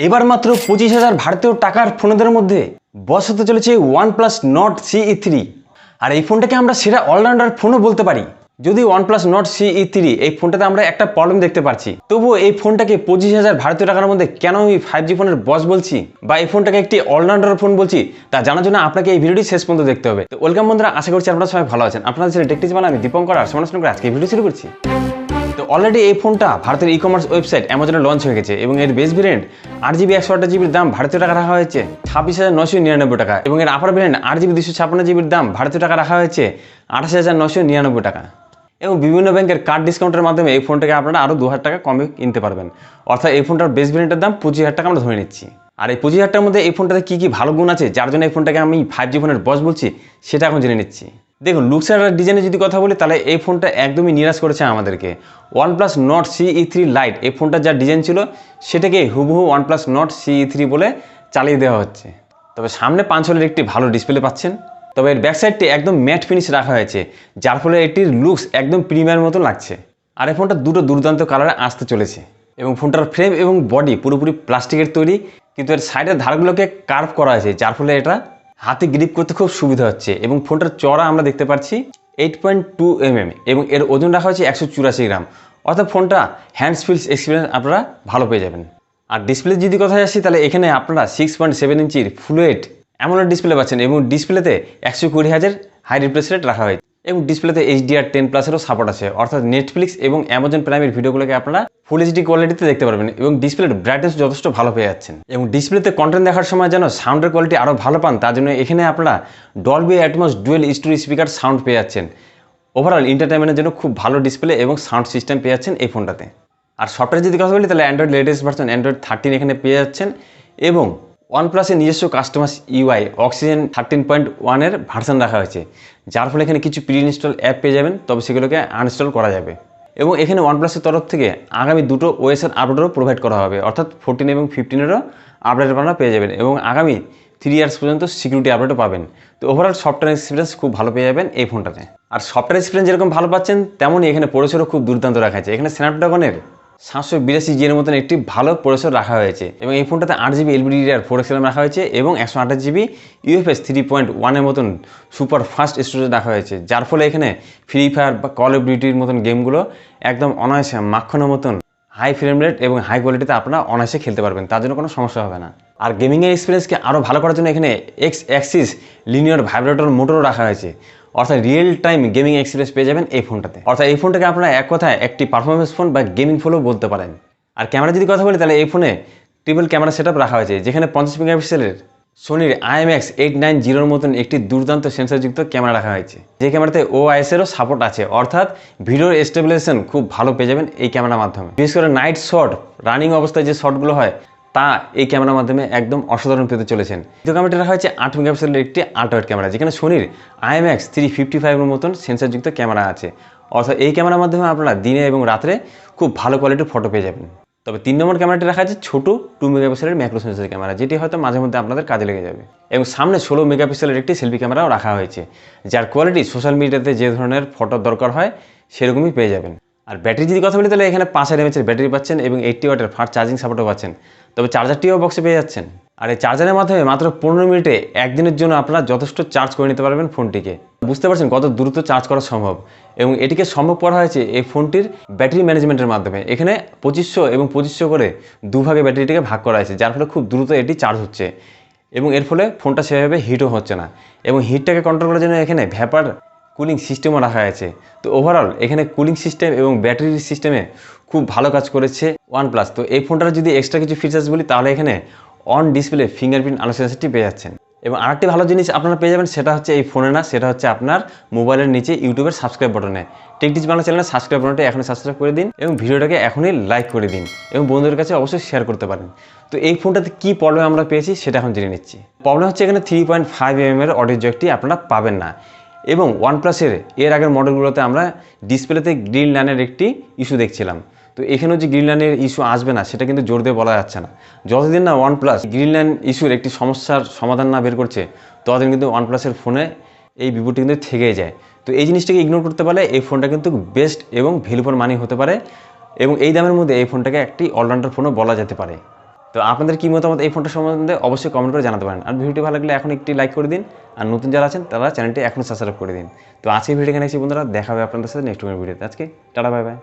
এবার মাত্র 25,000 ভারতীয় টাকার ফোনদের মধ্যে বস হতে চলেছে OnePlus Nord CE3। আর এই ফোনটাকে আমরা সেরা অলরাউন্ডার ফোনও বলতে পারি। যদি OnePlus Nord CE3 এই ফোনটাতে আমরা একটা প্রবলেম দেখতে পাচ্ছি, তবুও এই ফোনটাকে 25,000 ভারতীয় টাকার মধ্যে কেন আমি 5G ফোনের বস বলছি বা এই ফোনটাকে একটি অলরাউন্ডার ফোন বলছি, তা জানার জন্য আপনাকে এই ভিডিওটি শেষ পর্যন্ত দেখতে হবে। তো ওয়েলকাম বন্ধুরা, আশা করছি আপনারা সবাই ভালো আছেন। আপনাদের ছেলে টেকটিজ বানা, আমি দীপঙ্কর আর সমালোচনা করে আজকে এই ভিডিও শুরু করছি। তো অলরেডি এই ফোনটা ভারতের ই-কমার্স ওয়েবসাইট অ্যামাজনে লঞ্চ হয়ে গেছে এবং এর বেস ভেরিয়েন্ট 8GB 128GBর দাম ভারতীয় টাকা রাখা হয়েছে 26,999 টাকা এবং এর আপার ভেরিয়েন্ট 8GB 256GBর দাম ভারতীয় টাকা রাখা হয়েছে 28,999 টাকা। এবং বিভিন্ন ব্যাংকের কার্ড ডিসকাউন্টের মাধ্যমে এই ফোনটাকে আপনারা আরও 2,000 টাকা কমে কিনতে পারবেন। অর্থাৎ এই ফোনটার বেস ভেরিয়েন্টের দাম 25,000 টাকা আমরা ধরে নিচ্ছি। আর এই 25,000 টাকার মধ্যে এই ফোনটাতে কী কী ভালো গুণ আছে যার জন্য এই ফোনটাকে আমি 5G ফোনের বস বলছি, সেটা এখন জেনে নিচ্ছি। দেখুন, লুকস আর ডিজাইনের যদি কথা বলি, তাহলে এই ফোনটা একদমই নিরাশ করেছে আমাদেরকে। OnePlus Nord CE3 লাইট এই ফোনটার যা ডিজাইন ছিল সেটাকে হুবহু OnePlus Nord CE3 বলে চালিয়ে দেওয়া হচ্ছে। তবে সামনে 5 হলের একটি ভালো ডিসপ্লে পাচ্ছেন, তবে এর ব্যাক সাইডটি একদম ম্যাট ফিনিশ রাখা হয়েছে, যার ফলে এটির লুকস একদম প্রিমিয়ার মতো লাগছে। আর এই ফোনটা দুটো দুর্দান্ত কালারে আসতে চলেছে এবং ফোনটার ফ্রেম এবং বডি পুরোপুরি প্লাস্টিকের তৈরি, কিন্তু এর সাইডের ধারগুলোকে কার্ভ করা হয়েছে, যার ফলে এটা হাতে গ্রিপ করতে খুব সুবিধা হচ্ছে। এবং ফোনটার চড়া আমরা দেখতে পাচ্ছি 8.2 mm এবং এর ওজন রাখা হয়েছে 184 গ্রাম। অর্থাৎ ফোনটা হ্যান্ডস ফিলস এক্সপিরিয়েন্স আপনারা ভালো পেয়ে যাবেন। আর ডিসপ্লে যদি কথায় আসি, তাহলে এখানে আপনারা 6.7 ইঞ্চির ফুল ওয়েট অ্যামোলেড ডিসপ্লে পাচ্ছেন এবং ডিসপ্লেতে 120Hz হাই রিফ্রেশ রেট রাখা হয়েছে এবং ডিসপ্লেতে HDR10+এরও সাপোর্ট আছে। অর্থাৎ নেটফ্লিক্স এবং অ্যামাজন প্রাইমের ভিডিওগুলোকে আপনারা ফুল এইচডি কোয়ালিটিতে দেখতে পারবেন এবং ডিসপ্লের ব্রাইটনেস যথেষ্ট ভালো পেয়ে যাচ্ছেন। এবং ডিসপ্লেতে কন্টেন্ট দেখার সময় যেন সাউন্ডের কোয়ালিটি আরও ভালো পান, তার জন্য এখানে আপনারা Dolby atoms dual story speaker sound পেয়ে যাচ্ছেন। ওভারঅল এন্টারটেনমেন্টের জন্য খুব ভালো ডিসপ্লে এবং সাউন্ড সিস্টেম পেয়ে যাচ্ছেন এই ফোনটাতে। আর সফটওয়্যার যদি কথা বলি, তাহলে অ্যান্ড্রয়েড লেটেস্ট ভার্সন অ্যান্ড্রয়েড 13 এখানে পেয়ে যাচ্ছেন এবং OnePlus-এর নিজস্ব কাস্টমাইজ UI অক্সিজেন 13.1 এর ভার্সন রাখা হয়েছে, যার ফলে এখানে কিছু প্রি ইনস্টল অ্যাপ পেয়ে যাবেন, তবে সেগুলোকে আনইনস্টল করা যাবে। এবং এখানে OnePlus-এর তরফ থেকে আগামী দুটো OS-এর আপডেটও প্রোভাইড করা হবে, অর্থাৎ 14 এবং 15-এরও আপডেট আপনারা পেয়ে যাবেন এবং আগামী 3 ইয়ার্স পর্যন্ত সিকিউরিটি আপডেটও পাবেন। তো ওভারঅল সফটওয়্যার এক্সপিরিয়েন্স খুব ভালো পেয়ে যাবেন এই ফোনটাতে। আর সফটওয়্যার এক্সপিরিয়েন্স যেরকম ভালো পাচ্ছেন, তেমনই এখানে প্রসেসরও খুব দুর্দান্ত রাখা আছে। এখানে স্ন্যাপড্রাগনের 782G এর মতন একটি ভালো প্রসেসর রাখা হয়েছে এবং এই ফোনটাতে 8GB LPDDR4X রাখা হয়েছে এবং 128GB UFS 3.1 এর মতন সুপার ফাস্ট স্টোরেজ রাখা হয়েছে, যার ফলে এখানে ফ্রি ফায়ার বা কল অফ ডিউটির মতন গেমগুলো একদম অনায়াসে মাখনের মতন হাই ফ্রেম রেট এবং হাই কোয়ালিটিতে আপনারা অনায়াসে খেলতে পারবেন, তার জন্য কোনো সমস্যা হবে না। আর গেমিংয়ের এক্সপিরিয়েন্সকে আরও ভালো করার জন্য এখানে X অ্যাক্সিস লিনিয়ার ভাইব্রেটর মোটরও রাখা হয়েছে, অর্থাৎ রিয়েল টাইম গেমিং এক্সপিরিয়েন্স পেয়ে যাবেন এই ফোনটাতে। অর্থাৎ এই ফোনটাকে আপনারা এক কথায় একটি পারফরমেন্স ফোন বা গেমিং ফোনও বলতে পারেন। আর ক্যামেরা যদি কথা বলি, তাহলে এই ফোনে ট্রিপল ক্যামেরা সেটআপ রাখা হয়েছে, যেখানে 50 মেগাপিক্সেলের সোনির IMX890 মতন একটি দুর্দান্ত সেন্সরযুক্ত ক্যামেরা রাখা হয়েছে, যে ক্যামেরাতে OIS-এরও সাপোর্ট আছে। অর্থাৎ ভিডিওর স্টেবিলাইজেশন খুব ভালো পেয়ে যাবেন এই ক্যামেরার মাধ্যমে। বিশেষ করে নাইট শট, রানিং অবস্থায় যে শটগুলো হয়, তা এই ক্যামেরার মাধ্যমে একদম অসাধারণ পেতে চলেছেন। দ্বিতীয় ক্যামেরাটি রাখা হয়েছে 8 মেগাপিক্সেলের একটি আল্ট্রাওয়াইড ক্যামেরা, যেখানে সোনির IMX355 মতন সেন্সরযুক্ত ক্যামেরা আছে। অর্থাৎ এই ক্যামেরার মাধ্যমে আপনারা দিনে এবং রাত্রে খুব ভালো কোয়ালিটির ফটো পেয়ে যাবেন। তবে 3 নম্বর ক্যামেরাটি রাখা আছে ছোট 2 মেগাপিক্সেলের ম্যাক্রো সেন্সর ক্যামেরা, যেটি হয়তো মাঝে মধ্যে আপনাদের কাজে লেগে যাবে। এবং সামনে 16 মেগাপিক্সেলের একটি সেলফি ক্যামেরাও রাখা হয়েছে, যার কোয়ালিটি সোশ্যাল মিডিয়াতে যে ধরনের ফটোর দরকার হয় সেরকমই পেয়ে যাবেন। আর ব্যাটারি যদি কথা বলি, তাহলে এখানে 5000 mAh ব্যাটারি পাচ্ছেন এবং 80 ওয়াটের ফাস্ট চার্জিং সাপোর্টও পাচ্ছেন। তবে চার্জারটিও বক্সে পেয়ে যাচ্ছেন। আর এই চার্জারের মাধ্যমে মাত্র 15 মিনিটে একদিনের জন্য আপনারা যথেষ্ট চার্জ করে নিতে পারবেন ফোনটিকে। বুঝতে পারছেন কত দ্রুত চার্জ করা সম্ভব এবং এটিকে সম্ভব করা হয়েছে এই ফোনটির ব্যাটারি ম্যানেজমেন্টের মাধ্যমে। এখানে 2500 এবং 2500 করে দুভাগে ব্যাটারিটিকে ভাগ করা হয়েছে, যার ফলে খুব দ্রুত এটি চার্জ হচ্ছে এবং এর ফলে ফোনটা সেভাবে হিটও হচ্ছে না। এবং হিটটাকে কন্ট্রোল করার জন্য এখানে ভ্যাপার কুলিং সিস্টেমও রাখা আছে। তো ওভারঅল এখানে কুলিং সিস্টেম এবং ব্যাটারির সিস্টেমে খুব ভালো কাজ করেছে OnePlus। তো এই ফোনটার যদি এক্সট্রা কিছু ফিচার্স বলি, তাহলে এখানে অন ডিসপ্লে ফিঙ্গারপ্রিন্ট আলো সেন্সরটি পেয়ে যাচ্ছেন। এবং আরেকটি ভালো জিনিস আপনারা পেয়ে যাবেন, সেটা হচ্ছে এই ফোনে না, সেটা হচ্ছে আপনার মোবাইলের নিচে ইউটিউবের সাবস্ক্রাইব বাটনে। টেকটিজ বাংলা চ্যানেলের সাবস্ক্রাইব বাটনটি এখনই সাবস্ক্রাইব করে দিন এবং ভিডিওটাকে এখনই লাইক করে দিন এবং বন্ধুদের কাছে অবশ্যই শেয়ার করতে পারেন। তো এই ফোনটাতে কী প্রবলেম আমরা পেয়েছি সেটা এখন জেনে নিচ্ছি। প্রবলেম হচ্ছে এখানে 3.5 mm এর অডিও জ্যাকটি আপনারা পাবেন না এবং OnePlus-এর এর আগের মডেলগুলোতে আমরা ডিসপ্লেতে গ্রিন লাইনের একটি ইস্যু দেখছিলাম। তো এখানেও যে গ্রিন লাইনের ইস্যু আসবে না সেটা কিন্তু জোর দিয়ে বলা যাচ্ছে না। যতদিন না OnePlus গ্রিন লাইন ইস্যুর একটি সমস্যার সমাধান না বের করছে, ততদিন কিন্তু OnePlus-এর ফোনে এই বিপদটি কিন্তু থেকেই যায়। তো এই জিনিসটাকে ইগনোর করতে পারলে এই ফোনটা কিন্তু বেস্ট এবং ভ্যালু ফর মানি হতে পারে এবং এই দামের মধ্যে এই ফোনটাকে একটি অলরাউন্ডার ফোনও বলা যেতে পারে। তো আপনাদের কি মতামত এই ফোনটা সম্বন্ধে অবশ্যই কমেন্ট করে জানাতে পারেন। আর ভিডিওটি ভালো লাগলে এখন একটি লাইক করে দিন, আর নতুন যারা আছেন তারা চ্যানেলটি এখনও সাবস্ক্রাইব করে দিন। তো আজকে ভিডিও এখানে বন্ধুরা, দেখা হবে আপনাদের সাথে নেক্সট ভিডিওতে। আজকে টাটা, বাই বাই।